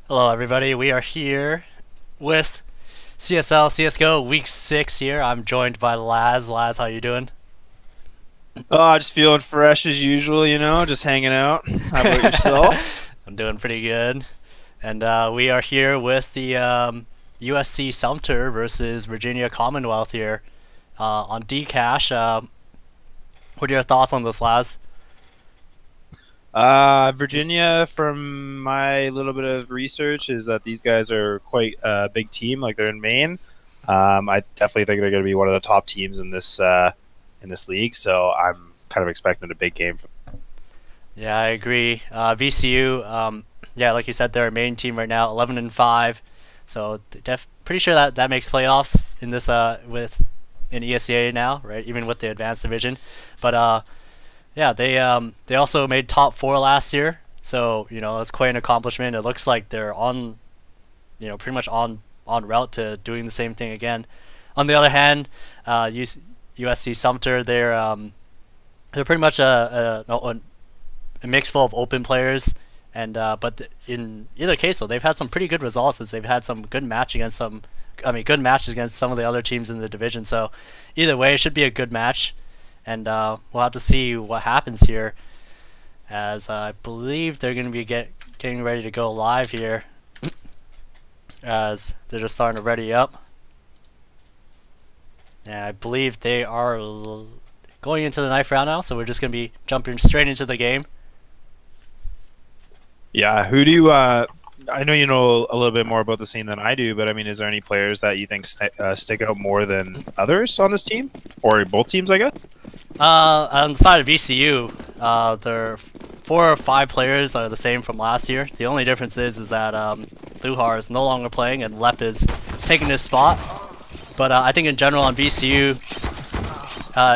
Hello, everybody. We are here with CSGO Week 6 here. I'm joined by Laz. Laz, how you doing? Oh, just feeling fresh as usual, just hanging out. How about yourself? I'm doing pretty good. And we are here with the USC Sumter versus Virginia Commonwealth here on Dcash. What are your thoughts on this, Laz? Virginia, from my little bit of research, is that these guys are quite a big team. Like they're in Maine. I definitely think they're going to be one of the top teams in this league. So I'm kind of expecting a big game. Yeah, I agree. VCU, yeah, like you said, they're a main team right now, 11-5. So pretty sure that makes playoffs in this with in ESCA now, right? Even with the advanced division, but yeah, they also made top four last year, so it's quite an accomplishment. It looks like they're on, pretty much on route to doing the same thing again. On the other hand, USC Sumter, they're pretty much a mix full of open players, and but in either case, though, they've had some pretty good results as they've had some good match against some, I mean, good matches against some of the other teams in the division. So either way, it should be a good match, and we'll have to see what happens here, as I believe they're going to be getting ready to go live here, as they're just starting to ready up, and I believe they are going into the knife round now. So we're just going to be jumping straight into the game. Yeah, who do you? I know you know a little bit more about the scene than I do, but I mean, is there any players that you think stick out more than others on this team, or both teams? I guess. On the side of VCU, their 4 or 5 players are the same from last year. The only difference is that Luhar is no longer playing and Lep is taking his spot. But I think in general on VCU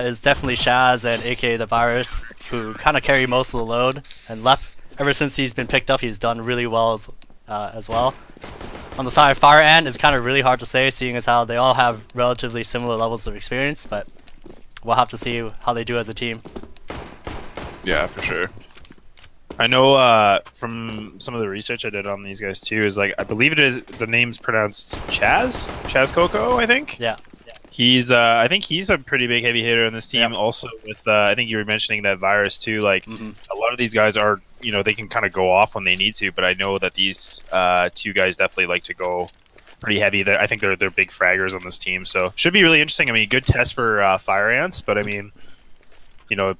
is definitely Shaz and AK the Virus, who kind of carry most of the load. And Lep, ever since he's been picked up, he's done really well as well. On the side of Fire Ant, it's kind of really hard to say, seeing as how they all have relatively similar levels of experience, but we'll have to see how they do as a team. Yeah, for sure. I know from some of the research I did on these guys too is like I believe it is the name's pronounced Chaz Coco, I think. Yeah. He's I think he's a pretty big heavy hitter on this team. Yep. Also with I think you were mentioning that Virus too. Like Mm-hmm. a lot of these guys are they can kind of go off when they need to, but I know that these two guys definitely like to go pretty heavy. I think they're big fraggers on this team, so should be really interesting. I mean, good test for Fire Ants, but I mean,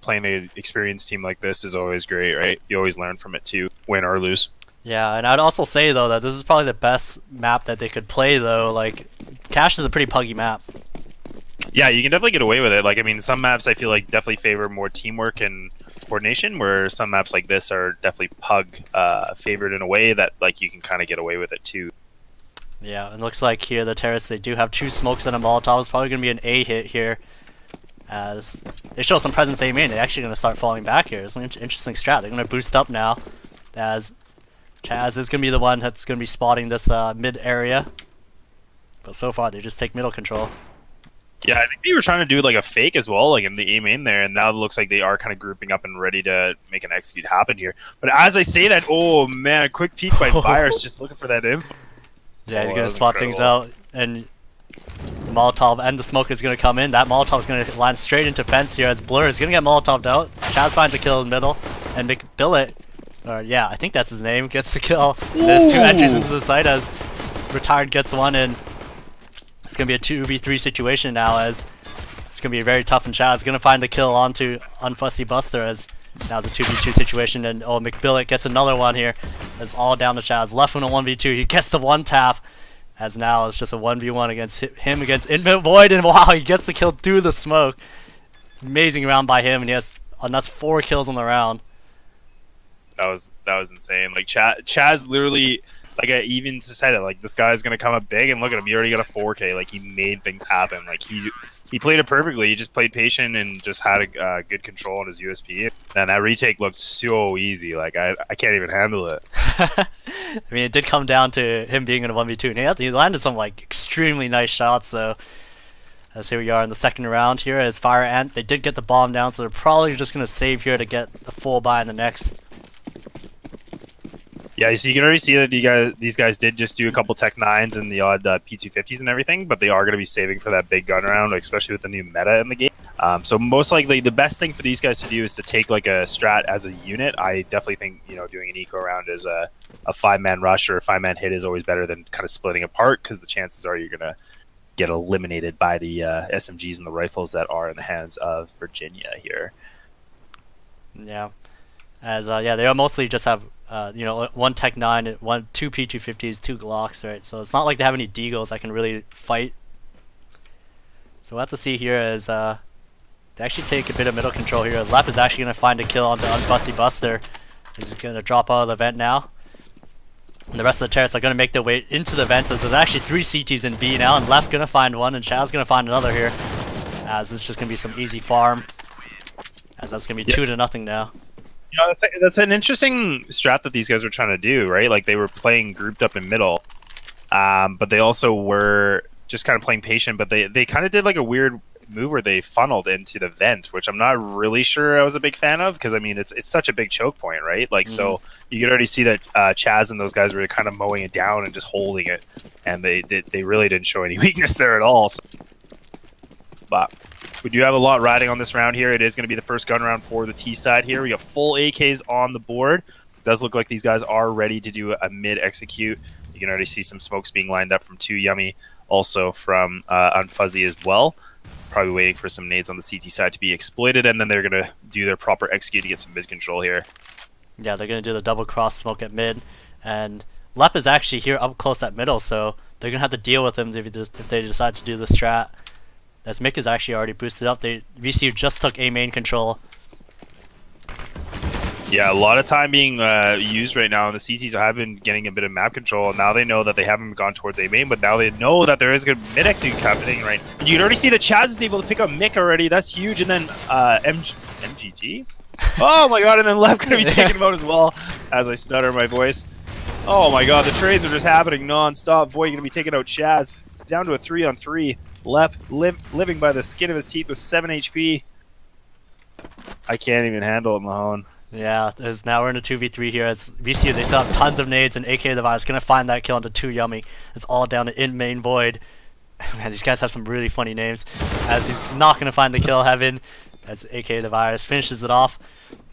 playing an experienced team like this is always great, right? You always learn from it too, win or lose. Yeah, and I'd also say though that this is probably the best map that they could play though. Like, Cache is a pretty puggy map. Yeah, you can definitely get away with it. Like, I mean, some maps I feel like definitely favor more teamwork and coordination, where some maps like this are definitely pug favored in a way that like you can kind of get away with it too. Yeah, and looks like here the terrace, they do have 2 smokes and a Molotov. It's probably gonna be an A hit here, as they show some presence A main. They're actually gonna start falling back here. It's an interesting strat. They're gonna boost up now, as Chaz is gonna be the one that's gonna be spotting this mid area. But so far, they just take middle control. Yeah, I think they were trying to do like a fake as well, like in the A main there, and now it looks like they are kind of grouping up and ready to make an execute happen here. But as I say that, oh man, a quick peek by Virus, just looking for that info. Yeah, he's Oh, gonna that was spot things incredible. out, and the Molotov and the smoke is gonna come in. That Molotov is gonna land straight into fence here, as Blur is gonna get Molotoved out. Chaz finds a kill in the middle, and McBillet, or yeah, I think that's his name, gets the kill. There's 2 entries into the site as Retired gets one, and it's gonna be a 2v3 situation now, as it's gonna be very tough, and Chaz is gonna find the kill onto Unfussy Buster, as now it's a 2v2 situation, and oh, McBillet gets another one here. It's all down to Chaz. Left one a 1v2. He gets the one tap, as now it's just a 1v1 against him against Infinite Void, and wow, he gets the kill through the smoke. Amazing round by him, and and that's 4 kills on the round. That was insane. Like Chaz literally, like I even just said it, like this guy's gonna come up big, and look at him, he already got a 4K. Like he made things happen. Like he played it perfectly. He just played patient and just had a good control on his USP. And that retake looked so easy. Like I can't even handle it. I mean, it did come down to him being in a 1v2, and he landed some like extremely nice shots. So as here we are in the second round here as Fire Ant. They did get the bomb down, so they're probably just gonna save here to get the full buy in the next. Yeah, so you can already see that these guys did just do a couple Tech 9s and the odd P250s and everything, but they are going to be saving for that big gun round, especially with the new meta in the game. So most likely the best thing for these guys to do is to take like a strat as a unit. I definitely think doing an eco round as a 5-man rush or a 5-man hit is always better than kind of splitting apart, because the chances are you're going to get eliminated by the SMGs and the rifles that are in the hands of Virginia here. Yeah, as they mostly just have one Tech 9, two P250s, two Glocks, right? So it's not like they have any Deagles that can really fight. So we'll have to see here as they actually take a bit of middle control here. Lep is actually going to find a kill on the Unfussy Buster. He's going to drop out of the vent now. And the rest of the terrorists are going to make their way into the vents, as there's actually 3 CTs in B now, and Lep going to find one, and Chad's going to find another here. As it's just going to be some easy farm. As that's going to be 2-0 now. That's an interesting strat that these guys were trying to do, right? Like, they were playing grouped up in middle, but they also were just kind of playing patient, but they kind of did like a weird move where they funneled into the vent, which I'm not really sure I was a big fan of, because I mean it's such a big choke point, right? Like, so you could already see that Chaz and those guys were kind of mowing it down and just holding it, and they really didn't show any weakness there at all. So, but we do have a lot riding on this round here. It is going to be the first gun round for the T side here. We got full AKs on the board. It does look like these guys are ready to do a mid execute. You can already see some smokes being lined up from 2 Yummy, also from Unfuzzy as well. Probably waiting for some nades on the CT side to be exploited, and then they're going to do their proper execute to get some mid control here. Yeah, they're going to do the double cross smoke at mid, and Lep is actually here up close at middle, so they're going to have to deal with him if they decide to do the strat. As Mick is actually already boosted up. VCU just took A main control. Yeah, a lot of time being used right now, and the CTs have been getting a bit of map control. Now they know that they haven't gone towards A main, but now they know that there is a good mid execute happening, right? And you can already see that Chaz is able to pick up Mick already. That's huge. And then MGG? Oh my god, and then Lep going to be taking him out as well, as I stutter my voice. Oh my god, the trades are just happening non-stop. Void going to be taking out Chaz. It's down to a 3-on-3. Lep living by the skin of his teeth with 7 HP. I can't even handle it, Mahone. Yeah, as now we're in a 2v3 here. As VCU, they still have tons of nades, and AK the Virus going to find that kill into 2 Yummy. It's all down to in main Void. Man, these guys have some really funny names. As he's not going to find the kill, Heaven, as AK the Virus finishes it off.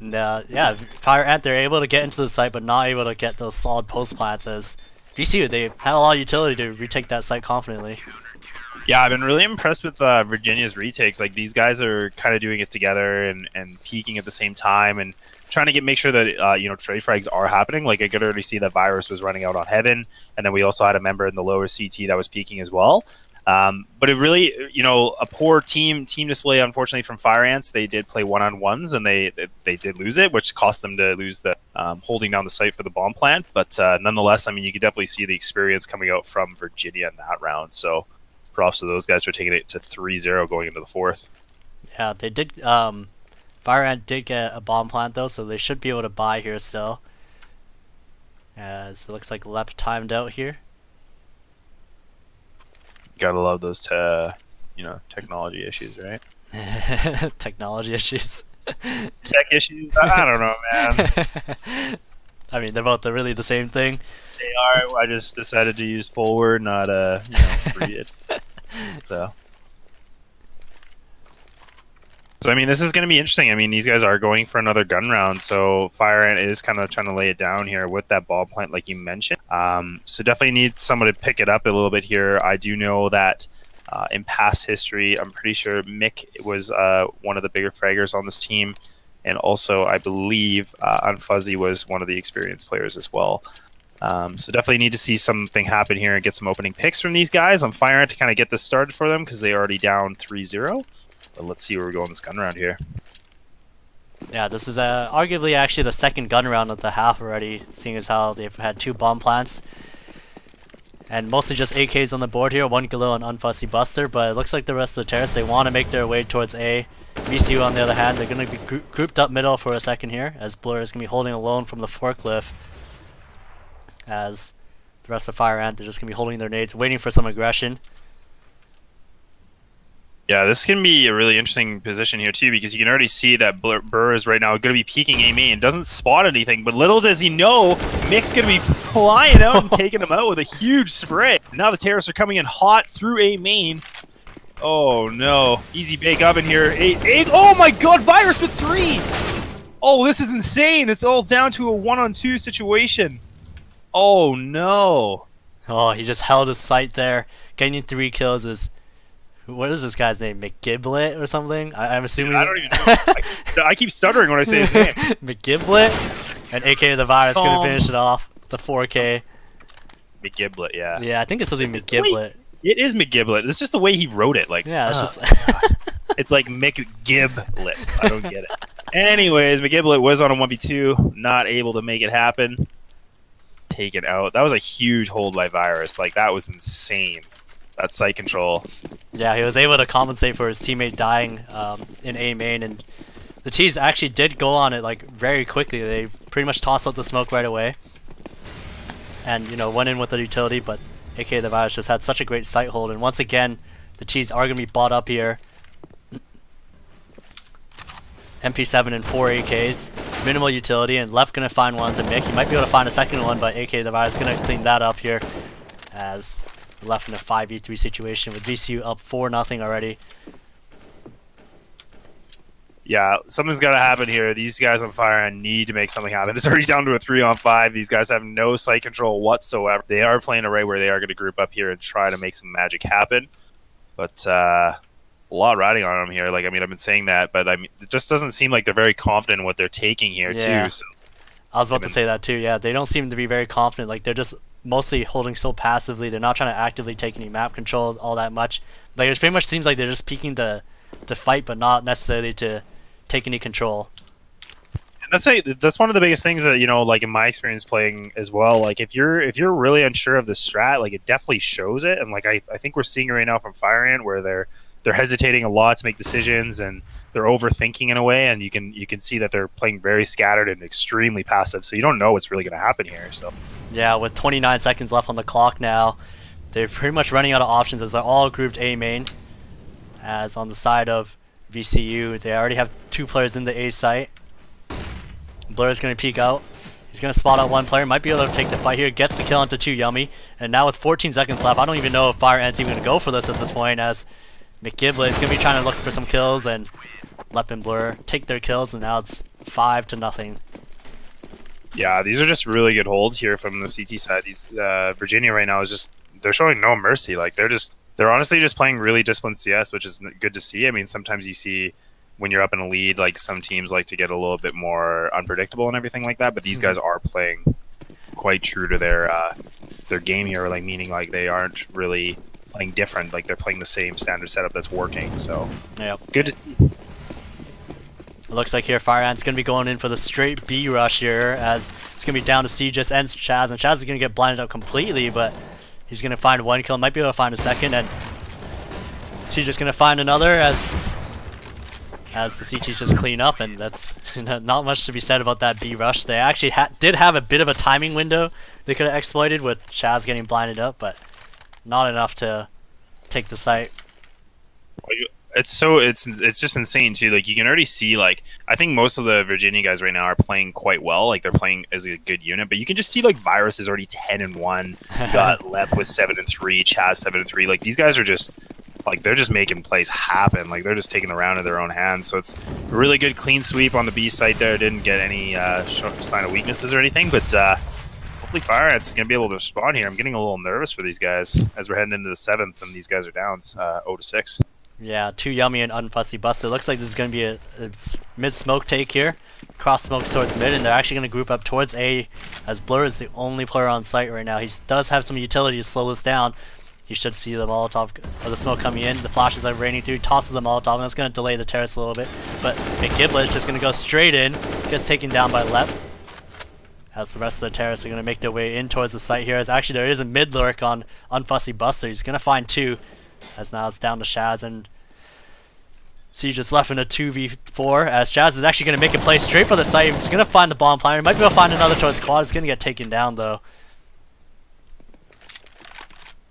And yeah, Fire Ant, they're able to get into the site, but not able to get those solid post plants. As VCU, they had a lot of utility to retake that site confidently. Yeah, I've been really impressed with Virginia's retakes. Like, these guys are kind of doing it together and peaking at the same time and trying to make sure that trade frags are happening. Like, I could already see that Virus was running out on Heaven, and then we also had a member in the lower CT that was peaking as well. But it really, a poor team display, unfortunately, from Fire Ants. They did play one-on-ones, and they did lose it, which cost them to lose the holding down the site for the bomb plant. But nonetheless, I mean, you could definitely see the experience coming out from Virginia in that round. So props to those guys for taking it to 3-0 going into the fourth. Yeah, they did. Fire Ant did get a bomb plant, though, so they should be able to buy here still. As it looks like Lep timed out here. Gotta love those, technology issues, right? Technology issues. Tech issues? I don't know, man. I mean, they're both really the same thing. They are. I just decided to use forward, not free it. So I mean, this is going to be interesting. I mean, these guys are going for another gun round, so Fire Ant is kind of trying to lay it down here with that ball plant, like you mentioned. So definitely need someone to pick it up a little bit here. I do know that in past history, I'm pretty sure Mick was one of the bigger fraggers on this team, and also I believe Unfuzzy was one of the experienced players as well. So definitely need to see something happen here and get some opening picks from these guys on Fire Ant to kind of get this started for them, because they're already down 3-0. But let's see where we're going this gun round here. Yeah, this is arguably actually the second gun round of the half already, seeing as how they've had 2 bomb plants. And mostly just AKs on the board here, 1 Galil and Unfussy Buster, but it looks like the rest of the terrace, they want to make their way towards A. VCU on the other hand, they're going to be grouped up middle for a second here, as Blur is going to be holding alone from the forklift. As the rest of Fire Ant, they're just going to be holding their nades, waiting for some aggression. Yeah, this can be a really interesting position here too, because you can already see that Burr is right now going to be peeking A main, doesn't spot anything, but little does he know, Mick's going to be flying out and taking him out with a huge spray. Now the terrorists are coming in hot through A main. Oh no, easy bake oven here. Oh my god, Virus with 3! Oh, this is insane. It's all down to a 1-on-2 situation. Oh no. Oh, he just held his sight there. Getting 3 kills is... What is this guy's name? McGiblet or something? I'm assuming... I don't even know. I keep stuttering when I say his name. McGiblet? And AK the Virus going to finish it off with the 4K. McGiblet, yeah. Yeah, I think it's supposed to be McGiblet. It is McGiblet. It's just the way he wrote it. Like, yeah, it's just... It's like McGiblet. I don't get it. Anyways, McGiblet was on a 1v2. Not able to make it happen. Taken out. That was a huge hold by Virus. Like, that was insane. That sight control. Yeah, he was able to compensate for his teammate dying in A main, and the T's actually did go on it like very quickly. They pretty much tossed out the smoke right away, and went in with the utility. But AK the Virus just had such a great sight hold, and once again, the T's are gonna be bought up here. MP7 and 4 AKs, minimal utility, and Lep gonna find one to Mick. He might be able to find a second one, but AK the Virus gonna clean that up here as left in a 5v3 situation with VCU up 4-0 already. Yeah, something's got to happen here. These guys on Fire need to make something happen. It's already down to a 3-on-5. These guys have no sight control whatsoever. They are playing a right where they are going to group up here and try to make some magic happen. But a lot riding on them here. Like, I mean, I've been saying that, but I mean, it just doesn't seem like they're very confident in what they're taking here, too. So, I was about to say that, too. Yeah, they don't seem to be very confident. Like, they're just mostly holding so passively. They're not trying to actively take any map control all that much. Like, it pretty much seems like they're just peeking to fight, but not necessarily to take any control. And that's one of the biggest things that, like in my experience playing as well. Like, if you're really unsure of the strat, like, it definitely shows it. And like I think we're seeing it right now from Fire Ant, where they're hesitating a lot to make decisions, and they're overthinking in a way, and you can see that they're playing very scattered and extremely passive. So you don't know what's really going to happen here. So yeah, with 29 seconds left on the clock now, they're pretty much running out of options as they're all grouped A main. As on the side of VCU, they already have 2 players in the A site. Blur's going to peek out. He's going to spot out 1 player. Might be able to take the fight here. Gets the kill onto 2 Yummy. And now with 14 seconds left, I don't even know if Fire Ant's even going to go for this at this point, as McGiblet is going to be trying to look for some kills, and Lep and Blur take their kills, and now it's 5-0. yeah, these are just really good holds here from the CT side. These Virginia right now they're showing no mercy. Like, they're honestly just playing really disciplined CS, which is good to see. I mean, sometimes you see when you're up in a lead, like, some teams like to get a little bit more unpredictable and everything like that, but these guys are playing quite true to their game here, like, meaning like they aren't really playing different, like they're playing the same standard setup that's working. So yeah, good to see. It looks like here Fire Ant's going to be going in for the straight B rush here, as it's going to be down to Cjus and Chaz, and Chaz is going to get blinded out completely, but he's going to find 1 kill, might be able to find a second, and Cjus going to find another as the CTs just clean up, and that's not much to be said about that B rush. They actually did have a bit of a timing window they could have exploited with Chaz getting blinded up, but not enough to take the site. It's just insane too. Like, you can already see, like, I think most of the Virginia guys right now are playing quite well. Like, they're playing as a good unit, but you can just see, like, Virus is already 10-1. You got Lep with 7-3, Chaz 7-3. Like, these guys are just, like, they're just making plays happen. Like, they're just taking the round in their own hands. So it's a really good clean sweep on the B site there. Didn't get any sign of weaknesses or anything, but hopefully Fire Ant's going to be able to respond here. I'm getting a little nervous for these guys as we're heading into the 7th and these guys are down 0-6. Yeah, 2 Yummy and Unfussy Buster. It looks like this is going to be a mid-smoke take here. Cross smokes towards mid, and they're actually going to group up towards A, as Blur is the only player on site right now. He does have some utility to slow this down. You should see the Molotov, or the smoke coming in. The flashes are raining through, tosses a Molotov, and that's going to delay the terrace a little bit. But McGiblet is just going to go straight in, gets taken down by Lep. As the rest of the terrace are going to make their way in towards the site here. As actually there is a mid lurk on Unfussy Buster. He's going to find 2. As now it's down to Shaz, and C just left in a 2v4, as Shaz is actually going to make a play straight for the site. He's going to find the bomb planter. Might be able to find another towards quad. He's going to get taken down, though.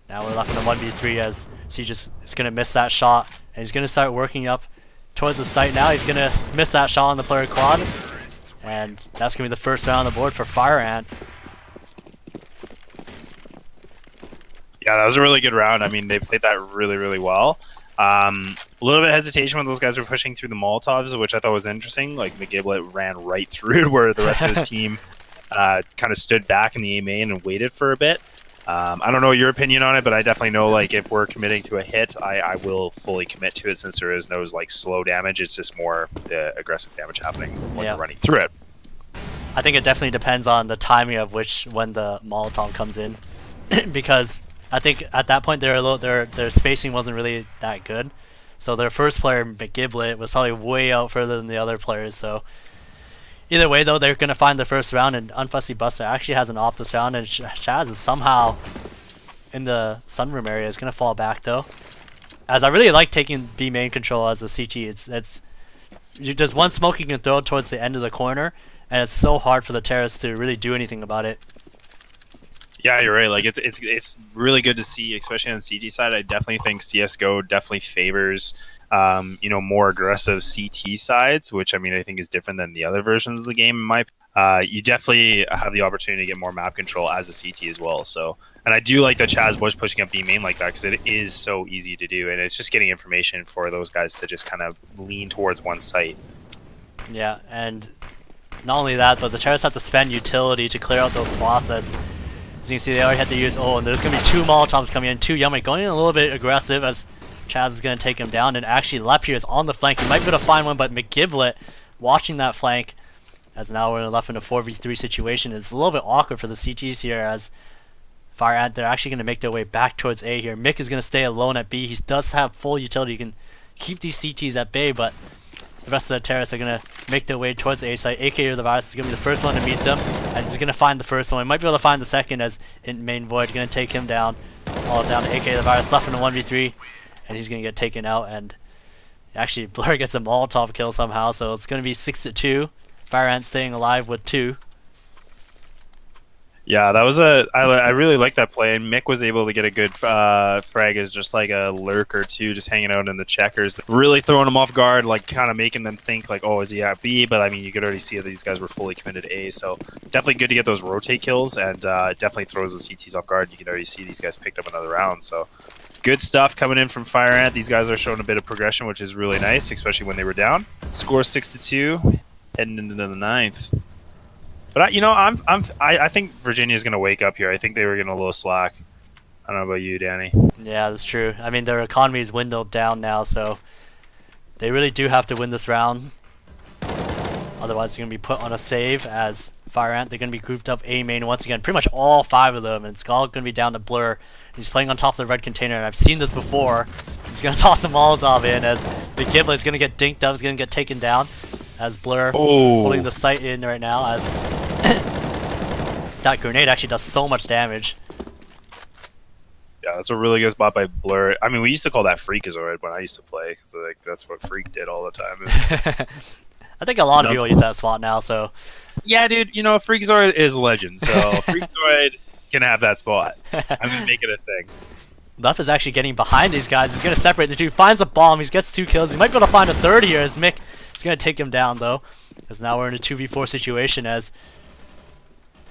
Now we're left in a 1v3 as Siege is going to miss that shot. And he's going to start working up towards the site now. He's going to miss that shot on the player quad. And that's going to be the first round on the board for Fire Ant. Yeah, that was a really good round. I mean, they played that really, really well. A little bit of hesitation when those guys were pushing through the Molotovs, which I thought was interesting. Like, McGiblet ran right through it, where the rest of his team kind of stood back in the A main and waited for a bit. I don't know your opinion on it, but I definitely know, like, if we're committing to a hit, I will fully commit to it, since there is no, like, slow damage. It's just more aggressive damage happening when you're running through it. I think it definitely depends on the timing of when the Molotov comes in, because I think at that point their spacing wasn't really that good. So their first player, McGiblet, was probably way out further than the other players. So either way, though, they're going to find the first round, and Unfussy Buster actually has an op this round, and Chaz is somehow in the sunroom area. Is going to fall back, though. As I really like taking B main control as a CT. It's there's one smoke you can throw towards the end of the corner, and it's so hard for the terrorists to really do anything about it. Yeah, you're right. Like, it's really good to see, especially on the CT side. I definitely think CSGO definitely favors more aggressive CT sides, which, I mean, I think is different than the other versions of the game. In my you definitely have the opportunity to get more map control as a CT as well. So, and I do like that Chaz was pushing up B main like that, because it is so easy to do, and it's just getting information for those guys to just kind of lean towards one site. Yeah, and not only that, but the terrorists have to spend utility to clear out those spots. As you can see, they already had to use. Oh, and there's going to be 2 Molotovs coming in, 2 Yummy going in a little bit aggressive as Chaz is going to take him down. And actually, Lepier is on the flank. He might be able to find one, but McGiblet watching that flank, as now we're left in a 4v3 situation. It's a little bit awkward for the CTs here, as Fire Ant, they're actually going to make their way back towards A here. Mick is going to stay alone at B. He does have full utility. You can keep these CTs at bay, but the rest of the terrorists are going to make their way towards the A site. AK or the Virus is going to be the first one to meet them, as he's going to find the first one. He might be able to find the second, as in main Void going to take him down. All down to AK the Virus, left in a 1v3, and he's going to get taken out. And actually, Blur gets a Molotov kill somehow, so it's going to be 6-2. Fire Ant staying alive with 2. Yeah, that was I really like that play, and Mick was able to get a good frag as just like a lurk or two, just hanging out in the checkers, really throwing them off guard, like kind of making them think like, oh, is he at B? But I mean, you could already see that these guys were fully committed to A, so definitely good to get those rotate kills, and it definitely throws the CTs off guard. You can already see these guys picked up another round, so good stuff coming in from Fire Ant. These guys are showing a bit of progression, which is really nice, especially when they were down. Score 6-2, heading into the 9th. But I think Virginia's going to wake up here. I think they were getting a little slack. I don't know about you, Danny. Yeah, that's true. I mean, their economy is windowed down now, so they really do have to win this round. Otherwise, they're going to be put on a save as Fire Ant. They're going to be grouped up A main once again. Pretty much all 5 of them, and it's all going to be down to Blur. He's playing on top of the red container, and I've seen this before. He's going to toss a Molotov in as the Giblet is going to get dinked up. He's going to get taken down as Blur holding the site in right now, as that grenade actually does so much damage. Yeah, that's a really good spot by Blur. I mean, we used to call that Freakazoid when I used to play, because like that's what Freak did all the time. I think a lot of people use that spot now, so... Yeah, dude, Freakazoid is a legend, so Freakazoid can have that spot. I'm going to make it a thing. Luff is actually getting behind these guys. He's going to separate the two, finds a bomb, he gets 2 kills. He might be able to find a third here, as Mick is going to take him down, though. As now we're in a 2v4 situation, as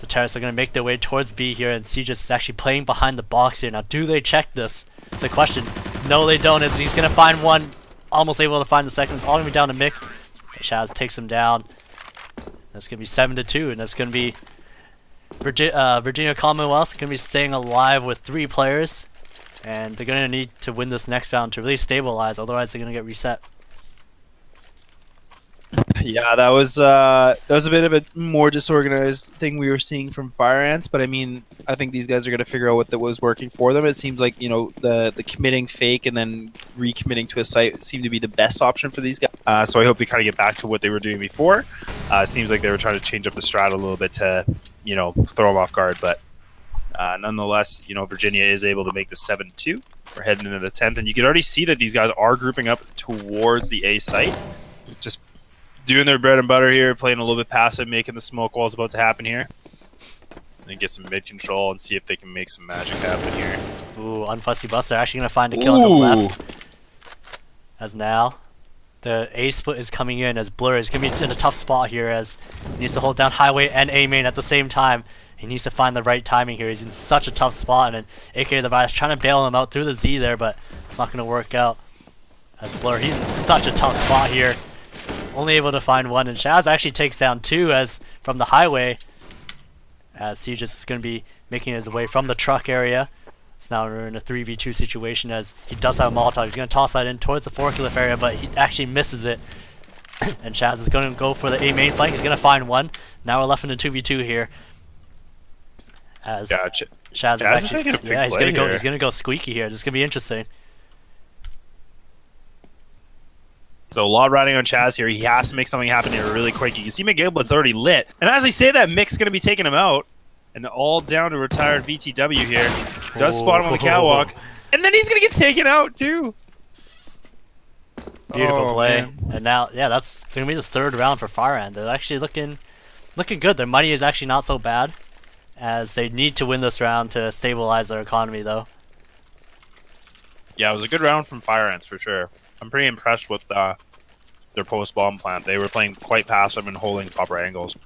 the terrorists are going to make their way towards B here, and Siege is actually playing behind the box here. Now, do they check this? It's a question. No, they don't, as he's going to find one, almost able to find the second. It's all going to be down to Mick. Shaz takes him down. That's going to be 7-2, and that's going to be Virginia Commonwealth going to be staying alive with 3 players, and they're going to need to win this next round to really stabilize, otherwise they're going to get reset. Yeah, that was a bit of a more disorganized thing we were seeing from Fire Ants, but I mean, I think these guys are going to figure out what that was working for them. It seems like, the committing fake and then recommitting to a site seemed to be the best option for these guys. So I hope they kind of get back to what they were doing before. It seems like they were trying to change up the strat a little bit to, throw them off guard, but nonetheless, Virginia is able to make the 7-2. We're heading into the 10th, and you can already see that these guys are grouping up towards the A site. Just doing their bread and butter here, playing a little bit passive, making the smoke wall's about to happen here. And get some mid control and see if they can make some magic happen here. Ooh, Unfussy Buster actually going to find a kill on the left. As now, the A split is coming in as Blur is going to be in a tough spot here as he needs to hold down Highway and A main at the same time. He needs to find the right timing here. He's in such a tough spot, and AKA the Virus trying to bail him out through the Z there, but it's not going to work out. As Blur, he's in such a tough spot here. Only able to find one, and Shaz actually takes down two as from the Highway. As Siege is going to be making his way from the truck area. So now we're in a 3v2 situation as he does have a Molotov. He's going to toss that in towards the forklift area, but he actually misses it. And Shaz is going to go for the A main flank. He's going to find one. Now we're left in a 2v2 here. As Gotcha. Shaz is actually, making a big he's play going to go. here. He's going to go squeaky here. This is going to be interesting. So a lot riding on Chaz here. He has to make something happen here really quick. You can see McGiblet's already lit. And as I say that, Mick's going to be taking him out. And all down to retired VTW here. Does spot him on the catwalk. And then he's going to get taken out too. Beautiful play. Man. And now, yeah, that's going to be the third round for Fire Ant. They're actually looking good. Their money is actually not so bad, as they need to win this round to stabilize their economy, though. Yeah, it was a good round from Fire Ants for sure. I'm pretty impressed with their post-bomb plant. They were playing quite passive and holding proper angles.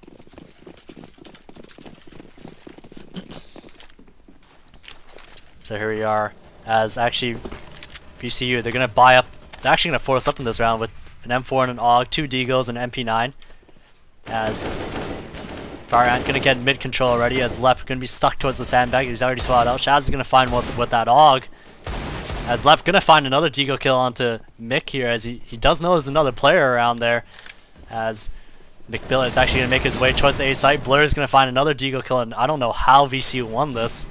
So here we are, as actually BCU, they're going to buy up, they're actually going to force up in this round with an M4 and an AUG, 2 Deagles and an MP9. As Fire Ant going to get mid control already, as Lep going to be stuck towards the sandbag. He's already swatted out. Shaz is going to find one with that AUG. As Lep going to find another Deagle kill onto Mick here, as he does know there's another player around there. As McBillet is actually going to make his way towards the A site. Blur is going to find another Deagle kill, and I don't know how VCU won this.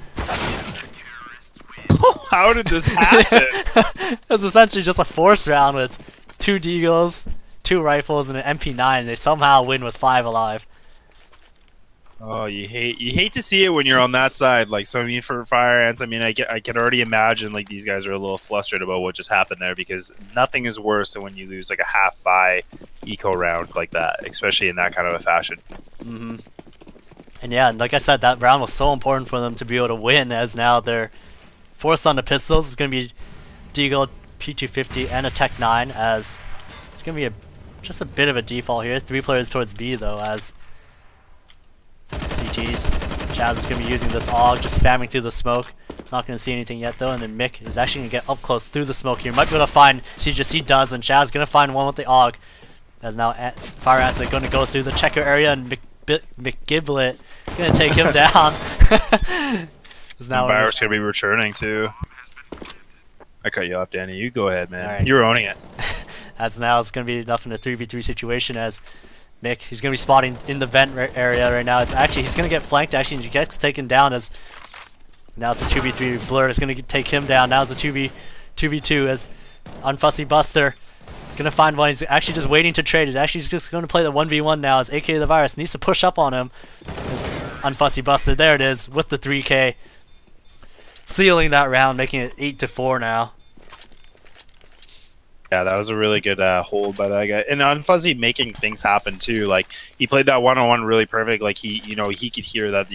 How did this happen? It was essentially just a force round with 2 Deagles, 2 rifles, and an MP9. They somehow win with 5 alive. Oh, you hate to see it when you're on that side. Like, so I mean, for Fire Ants, I mean, I can already imagine like these guys are a little flustered about what just happened there, because nothing is worse than when you lose like a half buy eco round like that, especially in that kind of a fashion. Mm-hmm. And yeah, like I said, that round was so important for them to be able to win, as now they're forced on the pistols. It's going to be Deagle, P250, and a Tech 9, as it's going to be just a bit of a default here. 3 players towards B, though, as CTs. Chaz is going to be using this AUG, just spamming through the smoke. Not going to see anything yet, though, and then Mick is actually going to get up close through the smoke here. Might be able to find CJ, he does, and Chaz is going to find one with the AUG. As now Fire Ants are going to go through the checker area, and McGiblet going to take him down. Now Virus going to be returning too. I cut you off, Danny. You go ahead, man. Right. You're owning it. As now it's going to be enough in a 3v3 situation, as Mick, he's going to be spotting in the vent area right now. It's actually, he's going to get flanked, actually, and he gets taken down, as now it's a 2v3. Blur is going to take him down. Now it's a 2v2 as Unfussy Buster going to find one. He's actually just waiting to trade. He's actually just going to play the 1v1 now, as AKA the Virus needs to push up on him. As Unfussy Buster, there it is, with the 3k. Sealing that round, making it 8-4 now. Yeah, that was a really good hold by that guy. And Unfuzzy making things happen too. Like, he played that one-on-one really perfect. Like, he could hear that,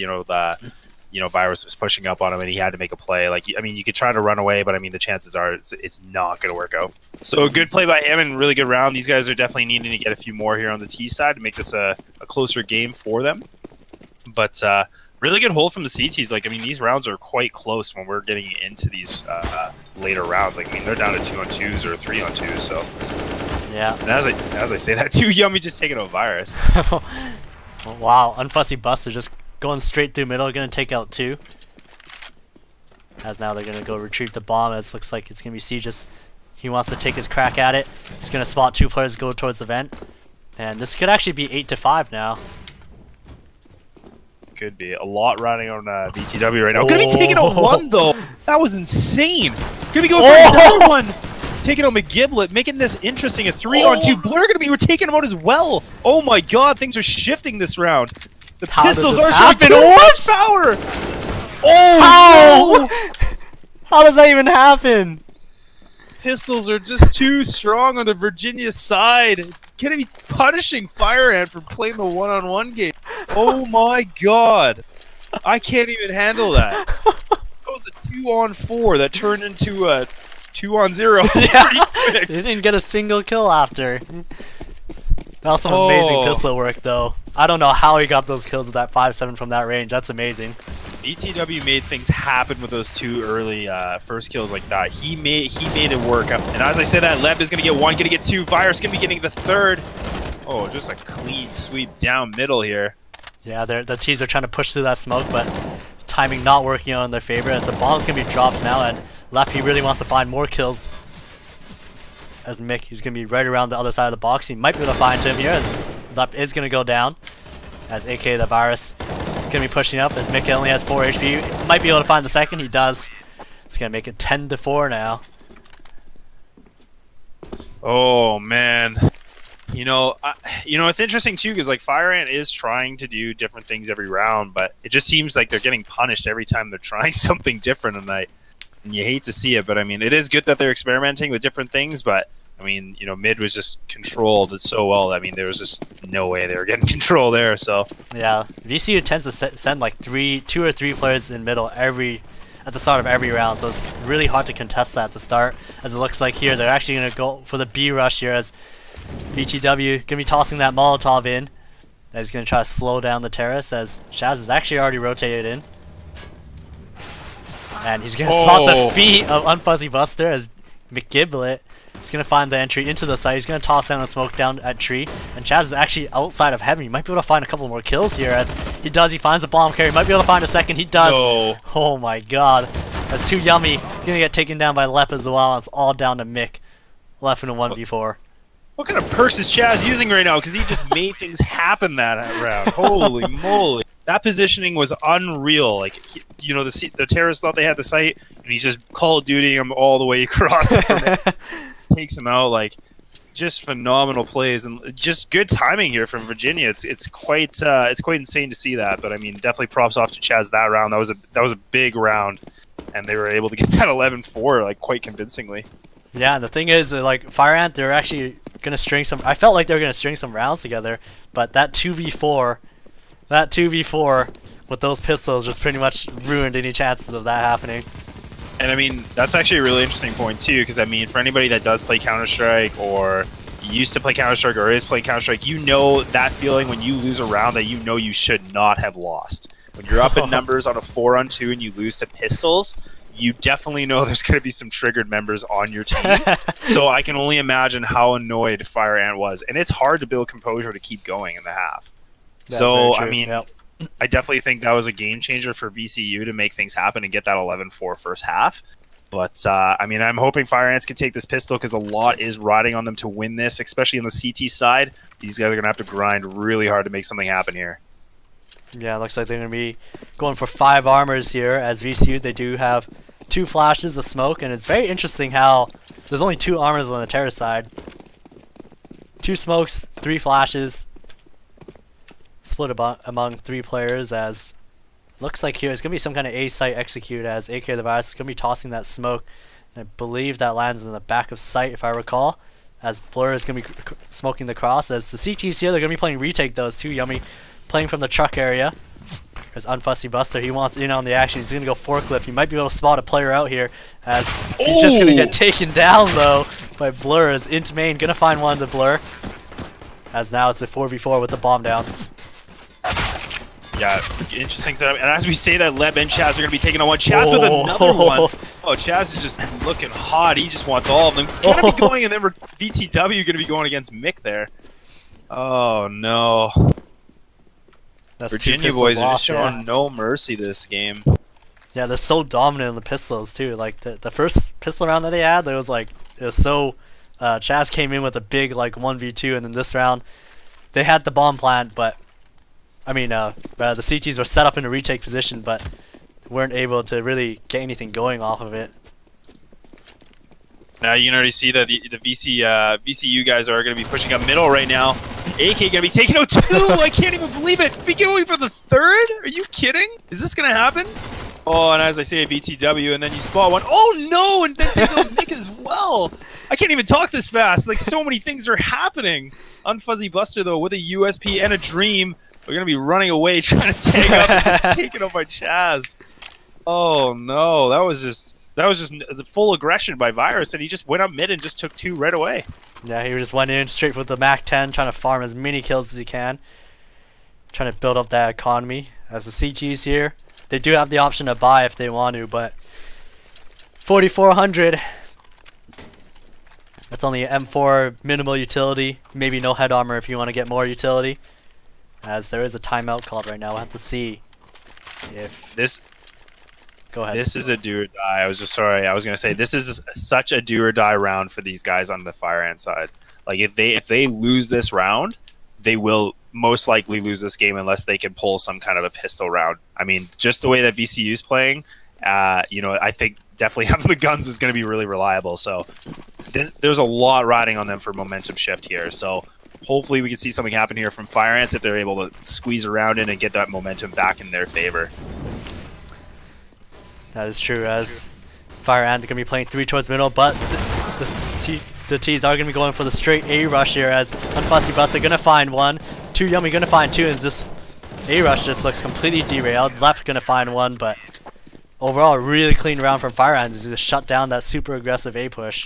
Virus was pushing up on him and he had to make a play. Like, I mean, you could try to run away, but I mean, the chances are it's not going to work out. So a good play by him and really good round. These guys are definitely needing to get a few more here on the T side to make this a closer game for them. But really good hold from the CTs. Like, I mean, these rounds are quite close when we're getting into these later rounds. Like, I mean, they're down to 2-on-2s or 3-on-2s. So yeah. And as I say that, too yummy just taking out Virus. Wow, Unfussy Buster just going straight through middle, going to take out 2. As now they're going to go retrieve the bomb. As looks like it's going to be Siege. He wants to take his crack at it. He's going to spot 2 players go towards the vent, and this could actually be 8-5 now. Could be a lot riding on VTW right now. Gonna be taking out 1 though. That was insane. Gonna be going for another one. Taking out McGiblet, making this interesting. A 3-on-2. Blur gonna be taking him out as well. Oh my god, things are shifting this round. The pistols are showing too much power. Oh no! How does that even happen? Pistols are just too strong on the Virginia side. Gonna be punishing Fire Ant for playing the one-on-one game. Oh my god. I can't even handle that. That was a 2-on-4 that turned into a 2-on-0. Yeah, they didn't get a single kill after. That was some amazing pistol work, though. I don't know how he got those kills with that 5.7 from that range. That's amazing. BTW made things happen with those 2 early first kills like that. He made it work. And as I said, that Leb is going to get 1, going to get 2. Virus going to be getting the 3rd. Oh, just a clean sweep down middle here. Yeah, the T's are trying to push through that smoke, but timing not working out in their favor as the bomb's going to be dropped now, and Lep, he really wants to find more kills. As Mick, he's going to be right around the other side of the box. He might be able to find him here as Lep is going to go down. As AK the Virus is going to be pushing up as Mick only has 4 HP. Might be able to find the second. He does. It's going to make it 10-4 now. Oh, man. You know, it's interesting too because like Fire Ant is trying to do different things every round, but it just seems like they're getting punished every time they're trying something different, and you hate to see it. But I mean, it is good that they're experimenting with different things. But I mean, you know, mid was just controlled so well. I mean, there was just no way they were getting control there. So yeah, VCU tends to send like 2 or 3 players in middle at the start of every round, so it's really hard to contest that at the start. As it looks like here, they're actually going to go for the B rush here as BTW going to be tossing that Molotov in. He's going to try to slow down the terrace as Shaz is actually already rotated in. And he's going to spot the feet of Unfuzzy Buster as McGiblet is going to find the entry into the site. He's going to toss down a smoke down at tree. And Chaz is actually outside of heaven. He might be able to find a couple more kills here as he does. He finds a bomb carrier. He might be able to find a second. He does. No. Oh my god. That's too yummy. Going to get taken down by Lep as well. It's all down to Mick. Left in a 1v4. What kind of perks is Chaz using right now? Because he just made things happen that round. Holy moly. That positioning was unreal. Like, the terrorists thought they had the site, and he's just Call of Duty him all the way across. Takes him out. Like, just phenomenal plays and just good timing here from Virginia. It's quite insane to see that. But I mean, definitely props off to Chaz that round. That was a big round, and they were able to get that 11-4 like quite convincingly. Yeah, and the thing is, like, Fire Ant, they're actually gonna string some. I felt like they were gonna string some rounds together, but that 2v4 with those pistols just pretty much ruined any chances of that happening. And I mean, that's actually a really interesting point too, because I mean, for anybody that does play Counter-Strike or used to play Counter-Strike or is playing Counter-Strike, you know that feeling when you lose a round that you know you should not have lost. When you're up in numbers on a 4-on-2 and you lose to pistols, you definitely know there's going to be some triggered members on your team. So I can only imagine how annoyed Fire Ant was. And it's hard to build composure to keep going in the half. That's so, I mean, yep. I definitely think that was a game changer for VCU to make things happen and get that 11-4 first half. But, I mean, I'm hoping Fire Ants can take this pistol because a lot is riding on them to win this, especially on the CT side. These guys are going to have to grind really hard to make something happen here. Yeah, it looks like they're going to be going for 5 armors here. As VCU, they do have 2 flashes of smoke, and it's very interesting how there's only 2 armors on the terrace side. 2 smokes, 3 flashes, split among 3 players. As looks like here it's going to be some kind of A site execute as AK the Virus is going to be tossing that smoke. And I believe that lands in the back of site if I recall. As Blur is going to be smoking the cross. As the CTs here, they're going to be playing retake though. It's too yummy. Playing from the truck area. As Unfussy Buster, he wants in on the action. He's going to go forklift. He might be able to spot a player out here. As he's just going to get taken down though by Blur. As into main, going to find one to Blur. As now it's a 4v4 with the bomb down. Yeah, interesting setup. And as we say that, Leb and Chaz are going to be taking on one. Chaz with another one. Oh, Chaz is just looking hot. He just wants all of them. Going to be going, and then VTW going to be going against Mick there. Oh, no. That's Virginia boys are just showing no mercy this game. Yeah, they're so dominant in the pistols, too. Like, the first pistol round that they had, it was so... Chaz came in with a big, like, 1v2, and then this round, they had the bomb plant, but... I mean, the CTs were set up in a retake position, but weren't able to really get anything going off of it. Now you can already see that the VCU guys are going to be pushing up middle right now. AK going to be taking out 2! I can't even believe it! Be going for the 3rd? Are you kidding? Is this going to happen? Oh, and as I say, VTW, and then you spot one. Oh no! And then takes out Nick as well! I can't even talk this fast. Like, so many things are happening. Unfuzzy Buster, though, with a USP and a Dream. We're going to be running away trying to tag up and get taken out by Chaz. Oh no, that was just full aggression by Virus, and he just went up mid and just took 2 right away. Yeah, he just went in straight with the Mac 10, trying to farm as many kills as he can. Trying to build up that economy. As the CTs here, they do have the option to buy if they want to, but 4,400. That's only an M4 minimal utility. Maybe no head armor if you want to get more utility. As there is a timeout called right now. We'll have to see if This Go ahead. This is a do or die. I was gonna say this is such a do or die round for these guys on the Fire Ant side. Like if they lose this round, they will most likely lose this game unless they can pull some kind of a pistol round. I mean, just the way that VCU is playing, I think definitely having the guns is going to be really reliable. So there's a lot riding on them for momentum shift here. So hopefully we can see something happen here from Fire Ants if they're able to squeeze around in and get that momentum back in their favor. That is true, as Fire Ant are going to be playing 3 towards middle, but the T's are going to be going for the straight A rush here, as Unfussy Bus are going to find 1. 2 Yummy going to find 2, and this A rush just looks completely derailed. Left going to find 1, but overall, a really clean round from Fire Ant as he just shut down that super aggressive A push.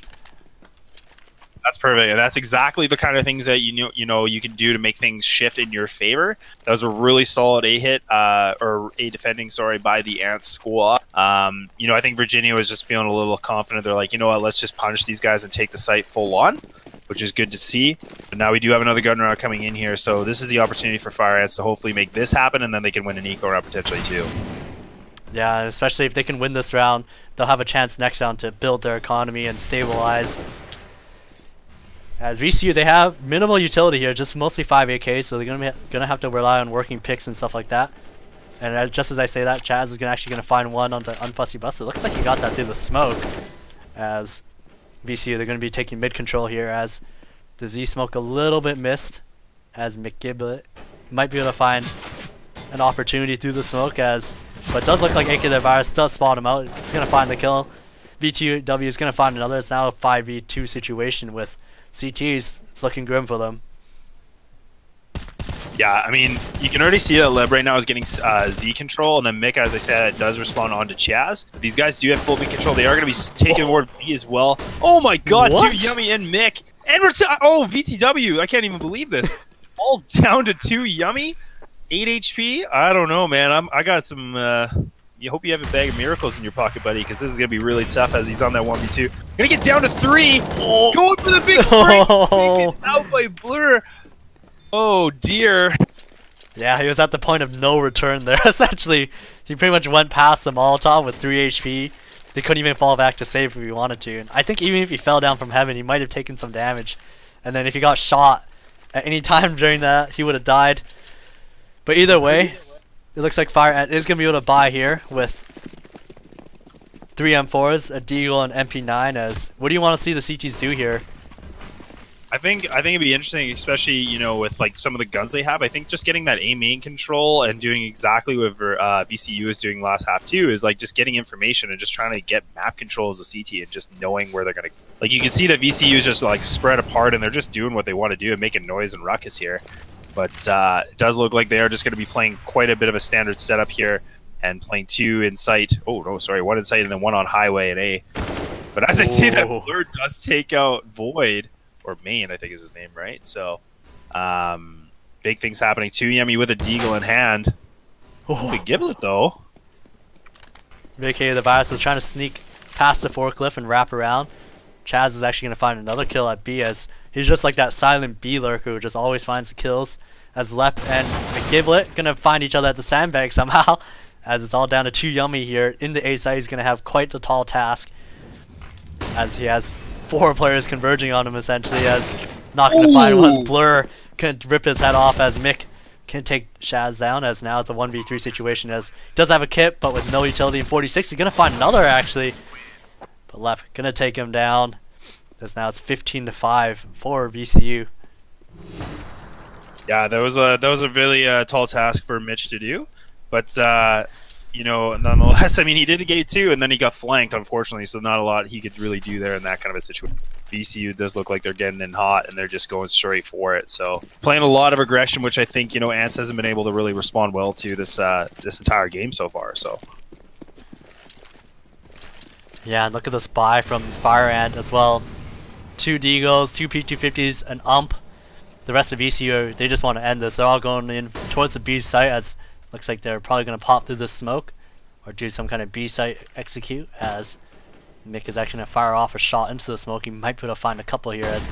That's perfect, and that's exactly the kind of things that you can do to make things shift in your favor. That was a really solid A hit, or A defending, sorry, by the Ants squad. I think Virginia was just feeling a little confident. They're like, you know what, let's just punish these guys and take the site full on, which is good to see. But now we do have another gun round coming in here, so this is the opportunity for Fire Ants to hopefully make this happen, and then they can win an eco round potentially too. Yeah, especially if they can win this round, they'll have a chance next round to build their economy and stabilize. As VCU, they have minimal utility here, just mostly 5 AK, so they're gonna have to rely on working picks and stuff like that. And just as I say that, Chaz is actually gonna find 1 onto Unfussy Bus. It looks like he got that through the smoke. As VCU, they're gonna be taking mid control here, as the Z smoke a little bit missed, as McGiblet might be able to find an opportunity through the smoke, but it does look like AK the Virus does spot him out. He's gonna find the kill. V2W is gonna find another. It's now a 5v2 situation with CTs. It's looking grim for them. Yeah, I mean, you can already see that Leb right now is getting Z control, and then Mick, as I said, does respond onto Chaz. These guys do have full B control. They are going to be taking more B as well. Oh my god, What? 2 Yummy and Mick. And VTW, I can't even believe this. All down to 2 Yummy, 8 HP. I don't know, man. I got some... You hope you have a bag of miracles in your pocket, buddy, because this is going to be really tough as he's on that 1v2. Going to get down to 3. Oh. Going for the big spring. Oh. Taken out by Blur. Oh, dear. Yeah, he was at the point of no return there. Essentially, he pretty much went past the Molotov with 3 HP. He couldn't even fall back to save if he wanted to. And I think even if he fell down from heaven, he might have taken some damage. And then if he got shot at any time during that, he would have died. But either way, it looks like Fire Ant is going to be able to buy here with 3 M4s, a Deagle, and MP9. What do you want to see the CTs do here? I think it'd be interesting, especially with like some of the guns they have. I think just getting that A main control and doing exactly what VCU is doing last half too is like just getting information and just trying to get map control as a CT and just knowing where they're gonna. Like you can see that VCU is just like spread apart and they're just doing what they want to do and making noise and ruckus here. But it does look like they are just going to be playing quite a bit of a standard setup here and playing 2 in sight. Oh no, sorry, 1 in sight and then 1 on highway and A. But as I see that Blur does take out Void. Or Main, I think is his name, right? So, big things happening. 2 Yummy with a Deagle in hand. Oh, big Giblet, though. VK the Virus is trying to sneak past the forklift and wrap around. Chaz is actually going to find another kill at B, as he's just like that silent B lurker who just always finds the kills. As Lep and McGiblet going to find each other at the sandbag somehow. As it's all down to 2 Yummy here. In the A side, he's going to have quite the tall task. As he has 4 players converging on him essentially, as not going to find one. As Blur can rip his head off, as Mick can take Shaz down, as now it's a 1v3 situation, as he does have a kit but with no utility in 46. He's going to find another actually, but Left going to take him down, as now it's 15-5 for VCU. Yeah, that was a really tall task for Mitch to do, but nonetheless, I mean, he did get 2, and then he got flanked, unfortunately, so not a lot he could really do there in that kind of a situation. VCU does look like they're getting in hot, and they're just going straight for it. So playing a lot of aggression, which I think, Ants hasn't been able to really respond well to this entire game so far. So Yeah, and look at this buy from Fire Ant as well. 2 Deagles, 2 P250s, an ump. The rest of ECU, they just want to end this. They're all going in towards the B site, as looks like they're probably going to pop through the smoke or do some kind of B site execute, as Mick is actually going to fire off a shot into the smoke. He might be able to find a couple here, as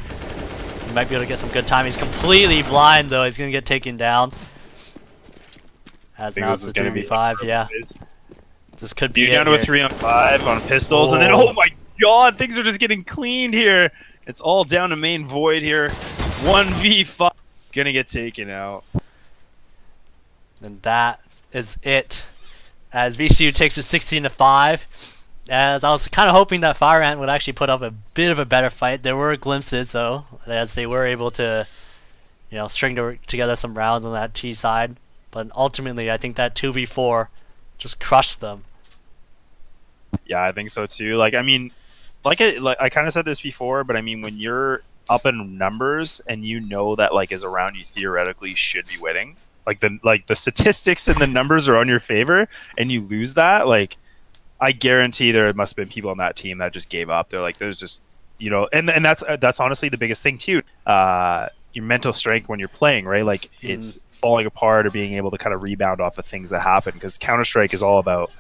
he might be able to get some good time. He's completely blind though. He's going to get taken down. As now it's a 3v5, yeah. This could be You're down to a 3-on-5 on pistols, and then oh my god, things are just getting cleaned here. It's all down to main void here. 1v5, gonna get taken out. And that is it. As VCU takes it 16-5. As I was kind of hoping that Fire Ant would actually put up a bit of a better fight. There were glimpses though, as they were able to, string together some rounds on that T side. But ultimately, I think that 2v4 just crushed them. Yeah, I think so too. I kind of said this before, but I mean, when you're up in numbers and that is around you theoretically should be winning, the statistics and the numbers are on your favor, and you lose that, I guarantee there must have been people on that team that just gave up. They're like, there's just and that's honestly the biggest thing too. Your mental strength when you're playing, right? It's falling apart or being able to kind of rebound off of things that happen, because Counter-Strike is all about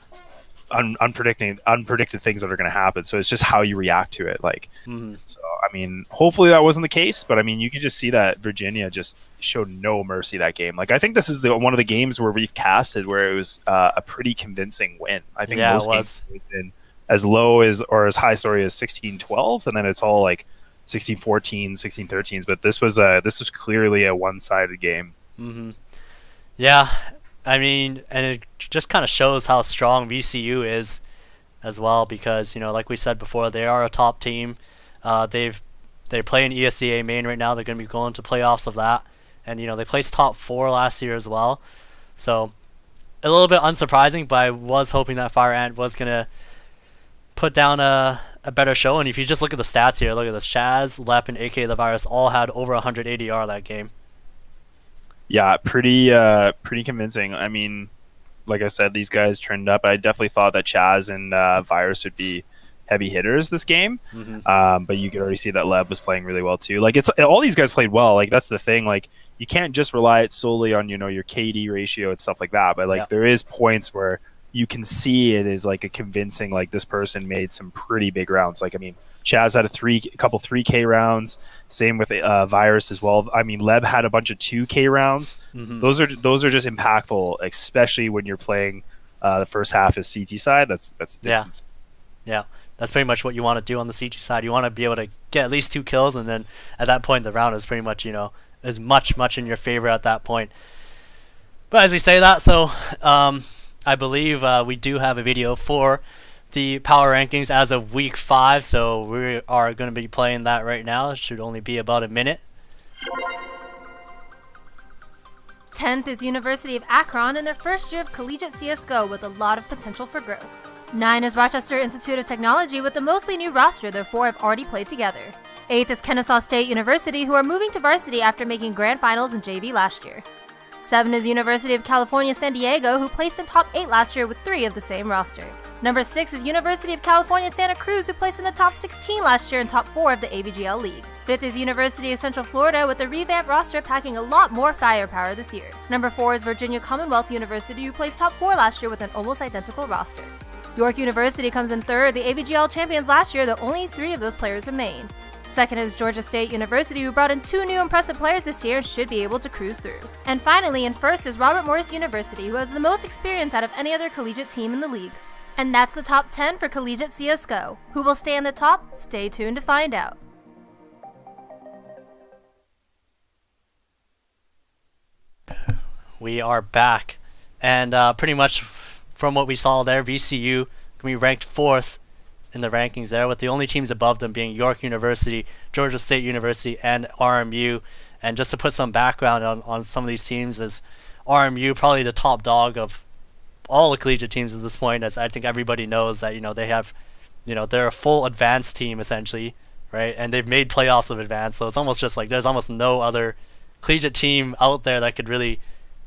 unpredicted things that are going to happen. So it's just how you react to it. So I mean, hopefully that wasn't the case, but I mean, you can just see that Virginia just showed no mercy that game. I think this is one of the games where we've casted where it was a pretty convincing win. I think most games have been as low as or as high, as 16-12, and then it's all 16-14, 16-13s. But this was clearly a one-sided game. Yeah, I mean, and it just kind of shows how strong VCU is as well, because like we said before, they are a top team. They play in ESCA main right now. They're going to be going to playoffs of that, and they placed top 4 last year as well. So a little bit unsurprising, but I was hoping that Fire Ant was going to put down a better show. And if you just look at the stats here, look at this: Chaz, Lep, and AK the Virus all had over 100 ADR that game. Yeah, pretty convincing. I mean, like I said, these guys turned up. I definitely thought that Chaz and Virus would be heavy hitters this game, but you could already see that Leb was playing really well too. It's all these guys played well. That's the thing. You can't just rely it solely on your KD ratio and stuff like that. But there is points where you can see it is a convincing. This person made some pretty big rounds. I mean, Chaz had a couple 3K rounds. Same with Virus as well. I mean, Leb had a bunch of 2K rounds. Those are just impactful, especially when you're playing the first half as CT side. That's yeah. That's pretty much what you want to do on the CT side. You want to be able to get at least 2 kills, and then at that point, the round is pretty much is much in your favor at that point. But as we say that, so I believe we do have a video for the power rankings as of week 5, so we are going to be playing that right now. It should only be about a minute. 10th is University of Akron in their first year of collegiate CSGO with a lot of potential for growth. 9 is Rochester Institute of Technology with a mostly new roster, their 4 have already played together. 8th is Kennesaw State University, who are moving to varsity after making grand finals in JV last year. 7 is University of California San Diego, who placed in top 8 last year with 3 of the same roster. Number 6 is University of California Santa Cruz, who placed in the top 16 last year and top 4 of the AVGL League. 5th is University of Central Florida, with a revamped roster packing a lot more firepower this year. Number 4 is Virginia Commonwealth University, who placed top 4 last year with an almost identical roster. York University comes in 3rd, the AVGL champions last year, though only 3 of those players remain. 2nd is Georgia State University, who brought in 2 new impressive players this year and should be able to cruise through. And finally, in 1st is Robert Morris University, who has the most experience out of any other collegiate team in the league. And that's the top 10 for collegiate CSGO. Who will stay in the top? Stay tuned to find out. We are back, and pretty much from what we saw there, VCU can be ranked 4th in the rankings there, with the only teams above them being York University, Georgia State University, and RMU. And just to put some background on some of these teams, is RMU probably the top dog of all the collegiate teams at this point, as I think everybody knows that they have, they're a full advanced team essentially, right? And they've made playoffs of advance, so it's almost just there's almost no other collegiate team out there that could really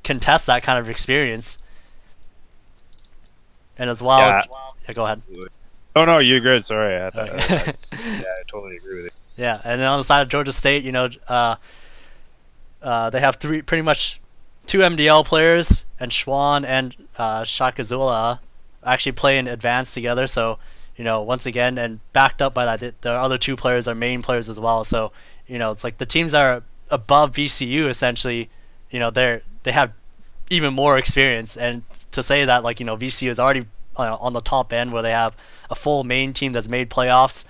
contest that kind of experience. And as well, yeah, go ahead. Oh no, you're good. Sorry, Okay. yeah, I totally agree with you. Yeah, and then on the side of Georgia State, they have pretty much two MDL players, and Schwann and Shakazula actually play in advanced together. So, once again, and backed up by that, the other two players are main players as well. So, it's like the teams that are above VCU essentially, they have even more experience. And to say that like VCU is already on the top end where they have a full main team that's made playoffs.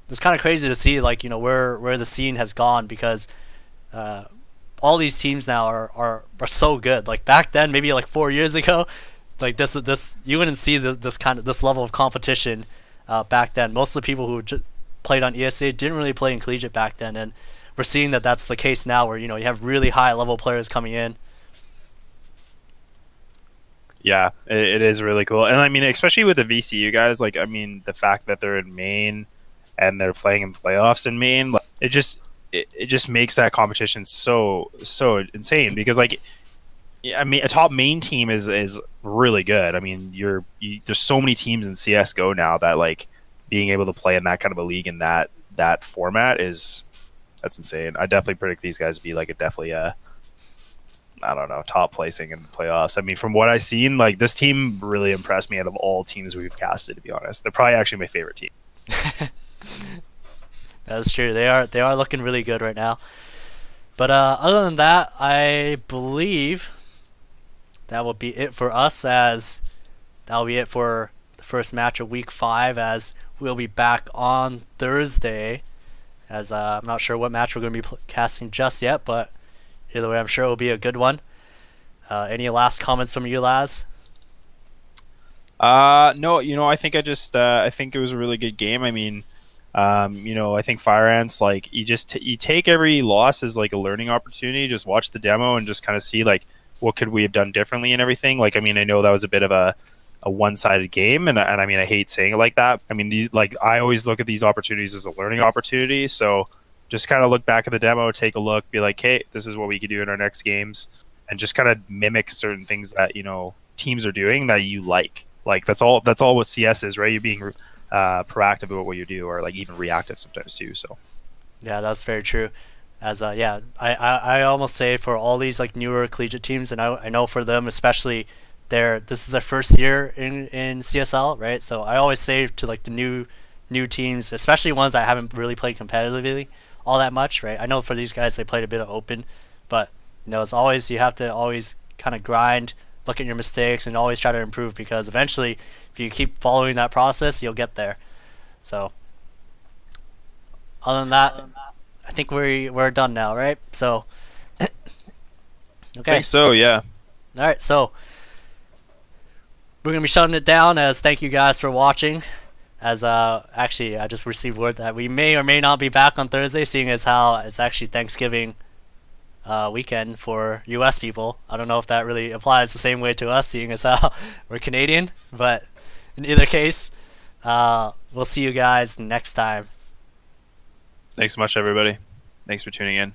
It's kind of crazy to see like where the scene has gone because all these teams now are so good. Like back then, maybe like 4 years ago, like this you wouldn't see this level of competition back then. Most of the people who played on ESA didn't really play in collegiate back then, and we're seeing that that's the case now, where you have really high level players coming in. Yeah, it is really cool, and I mean, especially with the VCU guys, like I mean, the fact that they're in Maine and they're playing in playoffs in Maine, like, it just makes that competition so insane because like. Yeah, I mean, a top main team is really good. I mean, there's so many teams in CSGO now that like being able to play in that kind of a league in that format that's insane. I definitely predict these guys to be like I don't know, top placing in the playoffs. I mean, from what I've seen, like this team really impressed me out of all teams we've casted. To be honest, they're probably actually my favorite team. That's true. They are looking really good right now. But other than that, I believe that will be it for us, as that will be it for the first match of week 5, as we'll be back on Thursday, as I'm not sure what match we're going to be casting just yet, but either way I'm sure it will be a good one. Any last comments from you, Laz? No, I think I think it was a really good game. I mean, I think Fire Ants, like you take every loss as like a learning opportunity. Just watch the demo and just kind of see like what could we have done differently and everything. Like, I mean, I know that was a bit of a one-sided game, and I mean, I hate saying it like that. I mean, I always look at these opportunities as a learning opportunity. So just kind of look back at the demo, take a look, be like, hey, this is what we could do in our next games, and just kind of mimic certain things that teams are doing that you like. Like that's all what CS is, right? You're being proactive about what you do, or like even reactive sometimes too. So yeah, that's very true. As I almost say for all these like newer collegiate teams, and I know for them especially, this is their first year in CSL, right? So I always say to like the new teams, especially ones that haven't really played competitively all that much, right? I know for these guys they played a bit of open, but it's always, you have to always kind of grind, look at your mistakes, and always try to improve, because eventually if you keep following that process, you'll get there. So other than that, I think we're done now, right? So okay. I think so, yeah. All right, so we're gonna be shutting it down, as thank you guys for watching. As actually, I just received word that we may or may not be back on Thursday, seeing as how it's actually Thanksgiving weekend for U.S. people. I don't know if that really applies the same way to us, seeing as how we're Canadian. But in either case, we'll see you guys next time. Thanks so much, everybody. Thanks for tuning in.